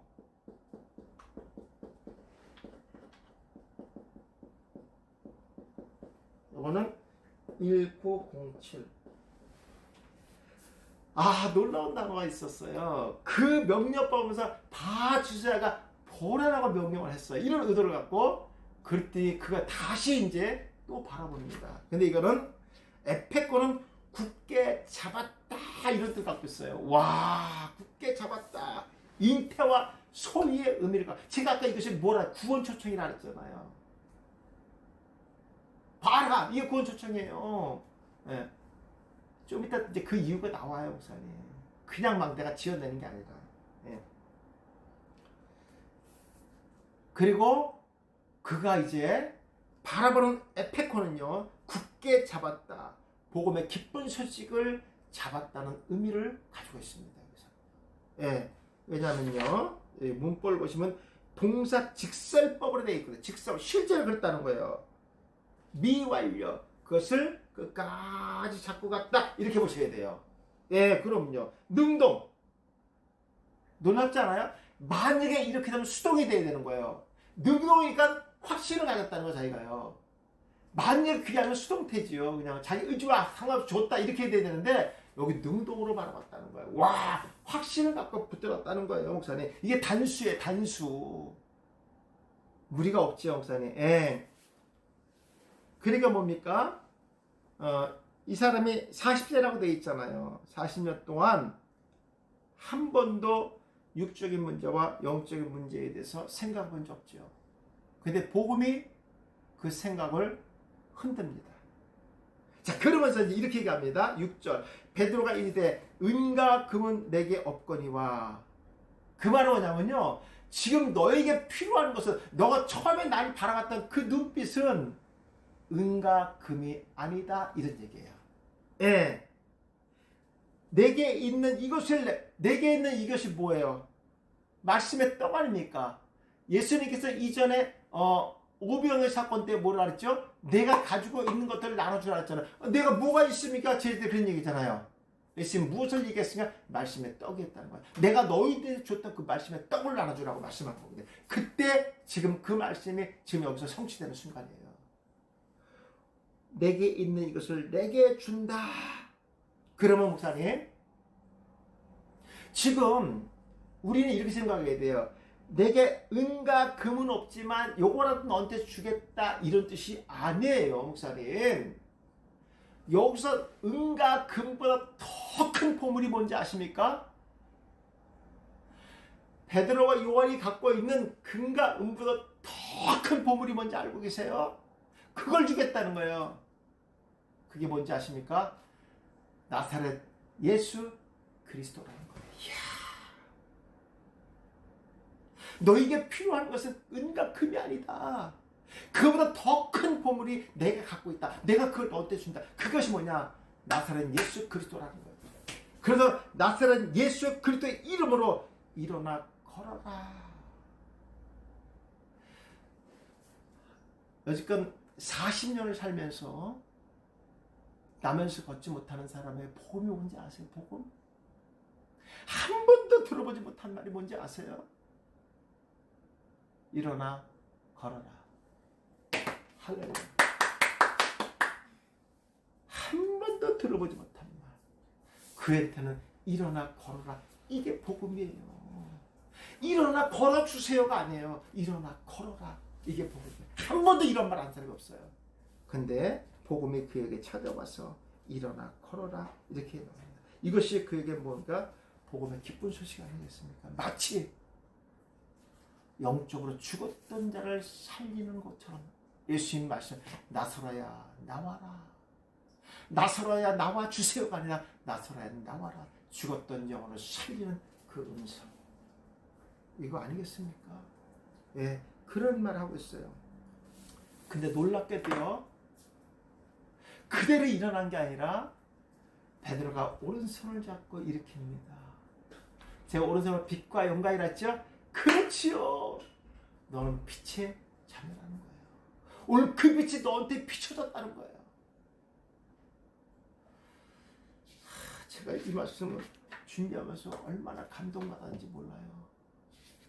이거는 1907. 놀라운 단어가 있었어요. 그 명령법 보면서 봐주자가 보라라고 명령을 했어요. 이런 의도를 갖고 그랬더니 그가 다시 이제 또 바라봅니다. 근데 이거는 에페코는 굳게 잡았다 이런 뜻 갖고 있어요. 와, 굳게 잡았다. 잉태와 소위의 의미를 갖고. 제가 아까 이것이 뭐라 구원 초청이라 했잖아요. 봐라, 이게 구원 초청이에요. 좀 이따 이제 그 이유가 나와요, 목사님. 그냥 막 내가 지어내는 게 아니라. 그리고 그가 이제 바라보는 에페코는요, 굳게 잡았다. 복음의 기쁜 소식을 잡았다는 의미를 가지고 있습니다. 그래서. 왜냐하면요, 문법을 보시면 동사 직설법으로 되어 있거든요. 직설, 실제로 그랬다는 거예요. 미완료, 그것을 끝까지 잡고 갔다. 이렇게 보셔야 돼요. 그럼요. 능동. 놀랍지 않아요? 만약에 이렇게 되면 수동이 돼야 되는 거예요. 능동이니까 확신을 가졌다는 거 자기가요. 만약에 그게 아니면 수동태지요. 그냥 자기 의지와 상관없이 줬다 이렇게 돼야 되는데 여기 능동으로 바라봤다는 거예요. 와, 확신을 갖고 붙들었다는 거예요, 목사님. 이게 단수예요, 단수. 무리가 없지요, 목사님. 그러니까 뭡니까? 이 사람이 40세라고 되어 있잖아요. 40년 동안 한 번도 육적인 문제와 영적인 문제에 대해서 생각해 본 적 없죠. 근데 복음이 그 생각을 흔듭니다. 자, 그러면서 이렇게 얘기합니다. 6절. 베드로가 이르되 은과 금은 내게 없거니와. 그 말은 뭐냐면요, 지금 너에게 필요한 것은, 너가 처음에 날 바라봤던 그 눈빛은 은과 금이 아니다, 이런 얘기예요. 내게 있는 이것이 뭐예요? 말씀의 떡 아닙니까? 예수님께서 이전에 오병의 사건 때 뭐라 그랬죠? 내가 가지고 있는 것들을 나눠주라 했잖아요. 내가 뭐가 있습니까? 저희들 그런 얘기잖아요. 예수님 무엇을 얘기했으면 말씀의 떡이 있다는 거야. 내가 너희들에게 줬던 그 말씀의 떡을 나눠주라고 말씀한 거거든요. 그때 지금 그 말씀이 지금 여기서 성취되는 순간이에요. 내게 있는 이것을 내게 준다. 그러면 목사님, 지금 우리는 이렇게 생각해야 돼요. 내게 은과 금은 없지만 요거라도 너한테 주겠다, 이런 뜻이 아니에요, 목사님. 여기서 은과 금보다 더 큰 보물이 뭔지 아십니까? 베드로와 요한이 갖고 있는 금과 은보다 더 큰 보물이 뭔지 알고 계세요? 그걸 주겠다는 거예요. 그게 뭔지 아십니까? 나사렛 예수 그리스도라는 거예요. 이야. 너에게 필요한 것은 은과 금이 아니다. 그보다 더 큰 보물이 내가 갖고 있다. 내가 그걸 너한테 준다. 그것이 뭐냐? 나사렛 예수 그리스도라는 거예요. 그래서 나사렛 예수 그리스도의 이름으로 일어나 걸어라. 여지껏 40년을 살면서 나면서 걷지 못하는 사람의 복음이 뭔지 아세요? 복음? 한 번도 들어보지 못한 말이 뭔지 아세요? 일어나 걸어라. 할렐루야. 한 번도 들어보지 못한 말. 그한테는 일어나 걸어라. 이게 복음이에요. 일어나 걸어주세요가 아니에요. 일어나 걸어라. 이게 복음이에요. 한 번도 이런 말 한 사람이 없어요. 근데 복음이 그에게 찾아와서 일어나 걸어라. 이렇게 나옵니다. 이것이 그에게 뭔가 복음의 기쁜 소식 아니겠습니까? 마치 영적으로 죽었던 자를 살리는 것처럼 예수님 말씀, 나서라야 나와라. 나서라야 나와 주세요가 아니라 나서라야 나와라. 죽었던 영혼을 살리는 그 음성. 이거 아니겠습니까? 예, 그런 말 하고 있어요. 근데 놀랍게도요, 그대로 일어난 게 아니라 베드로가 오른손을 잡고 일으킵니다. 제가 오른손을 빛과 영광이라 했죠? 그렇지요. 너는 빛의 자녀라는 거예요. 오늘 그 빛이 너한테 비춰졌다는 거예요. 제가 이 말씀을 준비하면서 얼마나 감동받았는지 몰라요.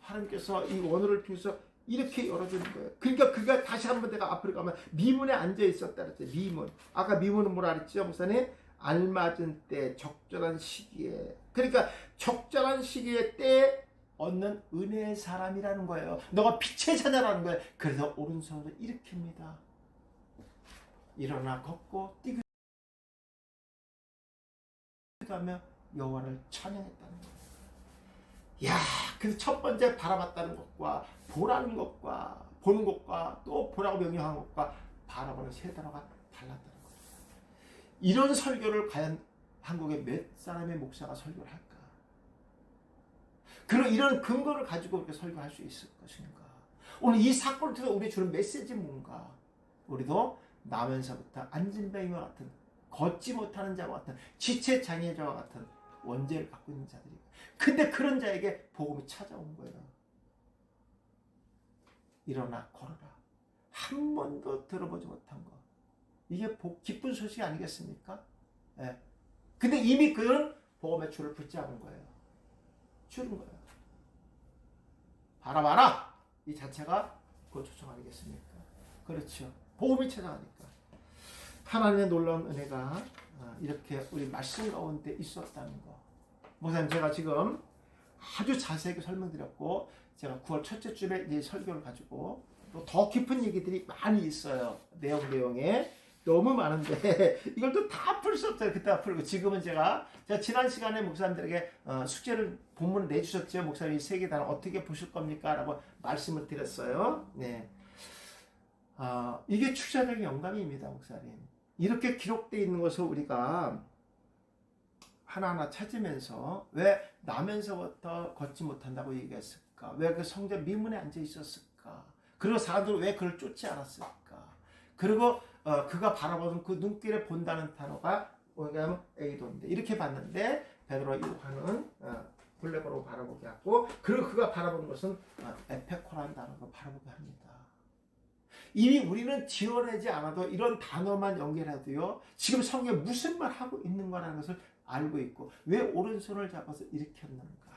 하나님께서 이 원어를 통해서 이렇게 열어주는 거예요. 그러니까 그가 다시 한번 내가 앞으로 가면 미문에 앉아 있었다 그랬어요. 미문. 아까 미문은 뭐라 그랬죠, 목사님? 알맞은 때, 적절한 시기에. 그러니까 적절한 시기에 때 얻는 은혜의 사람이라는 거예요. 너가 빛의 자녀라는 거예요. 그래서 오른손으로 일으킵니다. 일어나 걷고 뛰고 하며 여호와를 찬양했다는 거예요. 야, 그래서 첫 번째 바라봤다는 것과 보라는 것과 보는 것과 또 보라고 명령한 것과 바라보는 세 단어가 달랐다는 거예요. 이런 설교를 과연 한국에 몇 사람의 목사가 설교를 할까? 그리고 이런 근거를 가지고 이렇게 설교할 수 있을 것인가? 오늘 이 사건을 통해서 우리 주는 메시지는 뭔가? 우리도 나면서부터 안진뱅이와 같은, 걷지 못하는 자와 같은, 지체장애자와 같은 원죄를 갖고 있는 자들이. 근데 그런 자에게 복음이 찾아온 거예요. 일어나 걸어라. 한 번도 들어보지 못한 거. 이게 기쁜 소식 아니겠습니까? 예. 근데 이미 그는 복음의 줄을 붙잡은 거예요. 줄은 거예요. 바라봐라! 이 자체가 그 초청 아니겠습니까? 그렇죠. 복음이 찾아가니까. 하나님의 놀라운 은혜가 이렇게 우리 말씀 가운데 있었다는 거. 목사님, 제가 지금 아주 자세하게 설명드렸고, 제가 9월 첫째 주에 이 설교를 가지고 또 더 깊은 얘기들이 많이 있어요. 내용에. 너무 많은데 이걸 또 다 풀 수 없어요. 그때 다 풀고. 지금은 제가 지난 시간에 목사님들에게 숙제를 본문을 내주셨죠. 목사님이 세 개 단어 어떻게 보실 겁니까? 라고 말씀을 드렸어요. 네. 이게 추자적인 영감입니다, 목사님. 이렇게 기록되어 있는 것을 우리가 하나하나 찾으면서 왜 나면서부터 걷지 못한다고 얘기했을까? 왜 그 성전 미문에 앉아 있었을까? 그리고 사람들은 왜 그를 쫓지 않았을까? 그리고 그가 바라보는 그 눈길에 본다는 단어가 뭐냐면 에이도인데, 이렇게 봤는데 베드로와 요한은 블레보로 바라보게 하고, 그리고 그가 바라보는 것은 에페코라는 단어로 바라보게 합니다. 이미 우리는 지어내지 않아도 이런 단어만 연결해도요, 지금 성경에 무슨 말 하고 있는 거라는 것을 알고 있고, 왜 오른손을 잡아서 일으켰는가?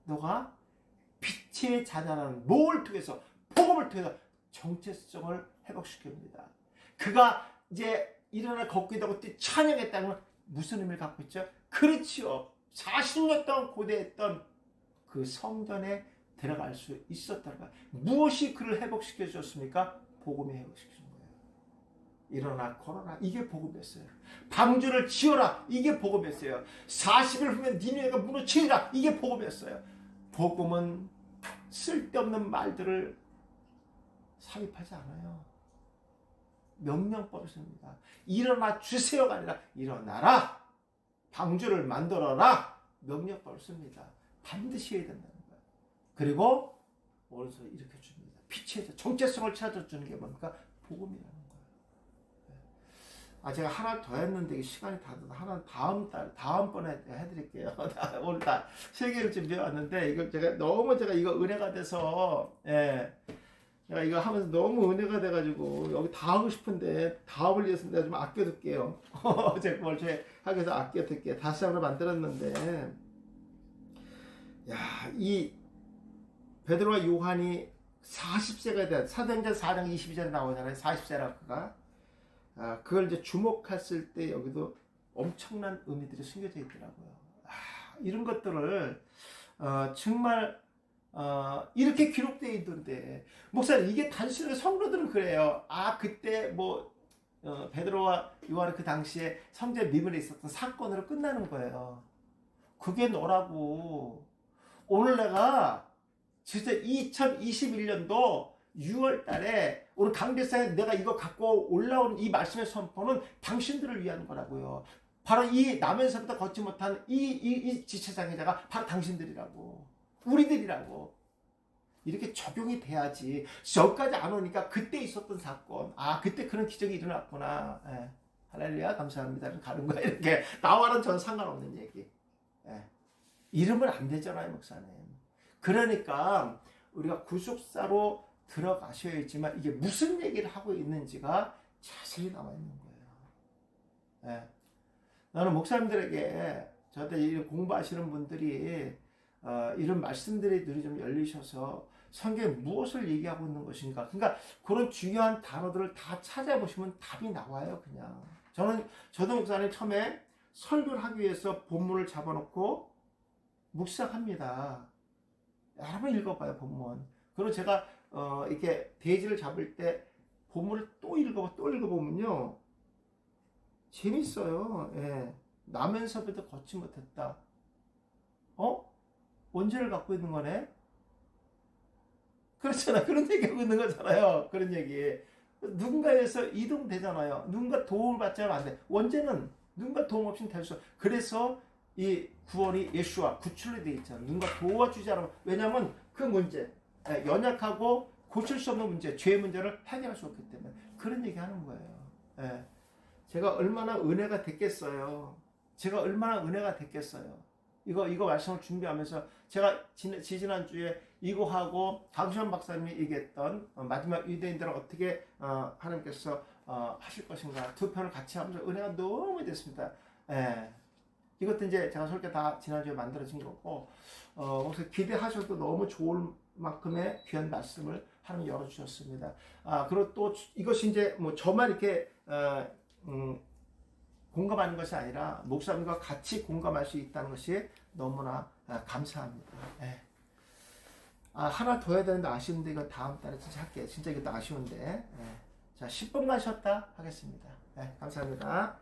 너가 빛의 자녀라는 뭘 통해서, 복음을 통해서 정체성을 회복시킵니다. 그가 이제 일어나 걷게 되고 찬양했다는 건 무슨 의미를 갖고 있죠? 그렇지요. 40년 동안 고대했던 그 성전에 들어갈 수 있었다는 거예요. 무엇이 그를 회복시켜 줬습니까? 복음이 회복시켜 준 거예요. 일어나 걸어라. 이게 복음이었어요. 방주를 지어라. 이게 복음이었어요. 40일 후면 니네가 무너지리라. 이게 복음이었어요. 복음은 쓸데없는 말들을 삽입하지 않아요. 명령법입니다. 일어나 주세요가 아니라 일어나라. 방주를 만들어라. 명령법을 씁니다. 반드시 해야 된다는 거예요. 그리고 오른손을 일으켜 줍니다. 빛의 정체성을 찾아주는 게 뭡니까? 복음이라는 거예요. 제가 하나 더 했는데 시간이 다 돼서 하나 다음번에 해드릴게요. 오늘 다 3개를 준비해 왔는데 이거 제가 이거 은혜가 돼서 내가 이거 하면서 너무 은혜가 돼가지고 여기 다 하고 싶은데 다음을 위해서 내가 좀 아껴둘게요. 제가 그걸 하기 위해서 아껴둘게요. 다시 한번 만들었는데, 이 베드로와 요한이 40세가 된 사도행전 4장 22절에 나오잖아요. 40세라 그가 그걸 이제 주목했을 때 여기도 엄청난 의미들이 숨겨져 있더라고요. 이런 것들을 정말 이렇게 기록되어 있던데, 목사님 이게 단순히 성도들은 그래요. 그때 베드로와 요한은 그 당시에 성전 미문에 있었던 사건으로 끝나는 거예요. 그게 너라고. 오늘 내가 진짜 2021년도 6월 달에 오늘 강대상에 내가 이거 갖고 올라온 이 말씀의 선포는 당신들을 위한 거라고요. 바로 이 남에서부터 걷지 못한 이 지체장애자가 바로 당신들이라고. 우리들이라고. 이렇게 적용이 돼야지. 저까지 안 오니까 그때 있었던 사건, 그때 그런 기적이 일어났구나. 할렐루야 감사합니다. 가는 거야. 이렇게 나와는 전 상관없는 얘기. 이러면 안 되잖아요, 목사님. 그러니까 우리가 구속사로 들어가셔야지만 이게 무슨 얘기를 하고 있는지가 자세히 나와 있는 거예요. 나는 목사님들에게, 저한테 공부하시는 분들이 이런 말씀들이 눈이 좀 열리셔서 성경에 무엇을 얘기하고 있는 것인가, 그러니까 그런 중요한 단어들을 다 찾아보시면 답이 나와요. 그냥 저도 목사님 처음에 설교를 하기 위해서 본문을 잡아놓고 묵상합니다. 여러분 읽어봐요, 본문. 그리고 제가 이렇게 대지를 잡을 때 본문을 또 읽어보면요 재밌어요. 나면서부터 걷지 못했다. 원죄를 갖고 있는 거네? 그렇잖아. 그런 얘기하고 있는 거잖아요. 그런 얘기. 누군가에서 이동되잖아요. 누군가 도움을 받지 않으면 안 돼. 원죄는 누군가 도움 없이는 될 수 없어. 그래서 이 구원이 예수와 구출로 되어 있잖아요. 누군가 도와주지 않으면. 왜냐하면 그 문제, 연약하고 고칠 수 없는 문제, 죄의 문제를 해결할 수 없기 때문에 그런 얘기 하는 거예요. 제가 얼마나 은혜가 됐겠어요. 이거 말씀을 준비하면서 제가 지난주에 이거하고 강시원 박사님이 얘기했던 마지막 유대인들은 어떻게 하나님께서 하실 것인가, 두 편을 같이 하면서 은혜가 너무 됐습니다. 이것도 이제 제가 설교 다 지난주에 만들어진 거고, 그래서 기대하셔도 너무 좋을 만큼의 귀한 말씀을 하나님 열어주셨습니다. 그리고 또 이것이 이제 저만 이렇게 공감하는 것이 아니라 목사님과 같이 공감할 수 있다는 것이 너무나 감사합니다. 하나 더 해야 되는데 아쉬운데 이건 다음 달에 진짜 할게요. 진짜 이것도 아쉬운데. 자, 10분만 쉬었다 하겠습니다. 감사합니다.